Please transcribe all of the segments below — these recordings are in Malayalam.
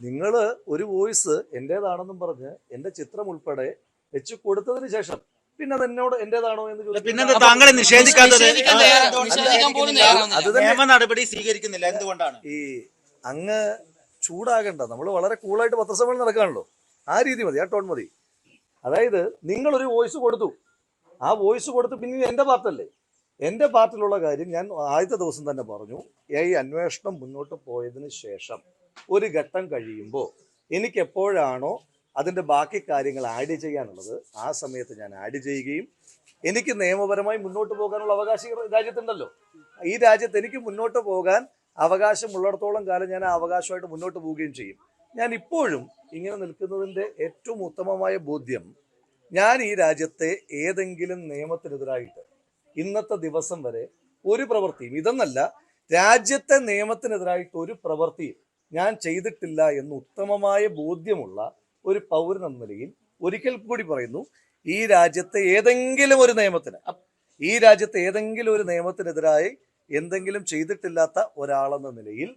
നിങ്ങൾ ഒരു വോയിസ് എന്റേതാണെന്നും പറഞ്ഞ് എന്റെ ചിത്രം ഉൾപ്പെടെ വെച്ച് കൊടുത്തതിന് ശേഷം പിന്നെ അത് എന്നോട് എന്റേതാണോ എന്ന് പിന്നെ താങ്കളെ നിഷേധിക്കാത്തത് നിയമ നടപടി സ്വീകരിക്കുന്നില്ല എന്തുകൊണ്ടാണ്? ഈ അങ്ങ് ചൂടാകണ്ട, നമ്മൾ വളരെ കൂളായിട്ട് പത്രസമ്മേളനം നടക്കാണല്ലോ, ആ രീതി മതി, ആ ടോൺ മതി. അതായത് നിങ്ങളൊരു വോയിസ് കൊടുത്തു, ആ വോയിസ് കൊടുത്ത് പിന്നെ എന്റെ പാർട്ടല്ലേ, എന്റെ പാർട്ടിലുള്ള കാര്യം ഞാൻ ആദ്യത്തെ ദിവസം തന്നെ പറഞ്ഞു. ഈ അന്വേഷണം മുന്നോട്ട് പോയതിന് ശേഷം ഒരു ഘട്ടം കഴിയുമ്പോൾ എനിക്ക് എപ്പോഴാണോ അതിന്റെ ബാക്കി കാര്യങ്ങൾ ആഡ് ചെയ്യാനുള്ളത് ആ സമയത്ത് ഞാൻ ആഡ് ചെയ്യുകയും എനിക്ക് നിയമപരമായി മുന്നോട്ട് പോകാനുള്ള അവകാശം രാജ്യത്തുണ്ടല്ലോ. ഈ രാജ്യത്ത് എനിക്ക് മുന്നോട്ട് പോകാൻ അവകാശമുള്ളിടത്തോളം കാലം ഞാൻ ആ അവകാശമായിട്ട് മുന്നോട്ട് പോവുകയും ചെയ്യും. ഞാൻ ഇപ്പോഴും ഇങ്ങനെ നിൽക്കുന്നതിന്റെ ഏറ്റവും ഉത്തമമായ ബോധ്യം, ഞാൻ ഈ രാജ്യത്തെ ഏതെങ്കിലും നിയമത്തിനെതിരായിട്ട് ഇന്നത്തെ ദിവസം വരെ ഒരു പ്രവൃത്തിയും, ഇതെന്നല്ല രാജ്യത്തെ നിയമത്തിനെതിരായിട്ട് ഒരു പ്രവൃത്തിയും ഞാൻ ചെയ്തിട്ടില്ല എന്ന് ഉത്തമമായ ബോധ്യമുള്ള ഒരു പൗരൻ എന്ന നിലയിൽ ഒരിക്കൽ കൂടി പറയുന്നു, ഈ രാജ്യത്തെ ഏതെങ്കിലും ഒരു നിയമത്തിനെതിരായി എന്തെങ്കിലും ചെയ്തിട്ടില്ലാത്ത ഒരാളെന്ന നിലയിൽ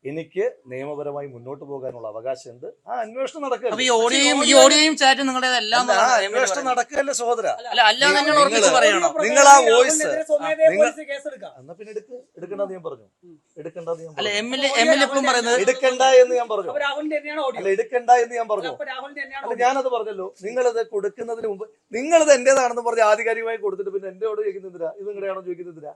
എനിക്ക് നിയമപരമായി മുന്നോട്ട് പോകാനുള്ള അവകാശമുണ്ട്. ആ അന്വേഷണം നടക്കുകയല്ലേ സഹോദര. നിങ്ങൾ ആ വോയിസ് എന്നാ പിന്നെ എടുക്കണ്ടെന്ന് ഞാൻ പറഞ്ഞു, എടുക്കണ്ട എന്ന് ഞാൻ പറഞ്ഞു, അല്ല ഞാനത് പറഞ്ഞല്ലോ. നിങ്ങളത് കൊടുക്കുന്നതിന് മുമ്പ് നിങ്ങളത് എന്റേതാണെന്ന് പറഞ്ഞ് ആധികാരികമായി കൊടുത്തിട്ട് പിന്നെ എന്റെയോട് ചോദിക്കുന്നില്ല, ഇത് നിങ്ങളുടെയാണോ ചോദിക്കുന്നില്ല.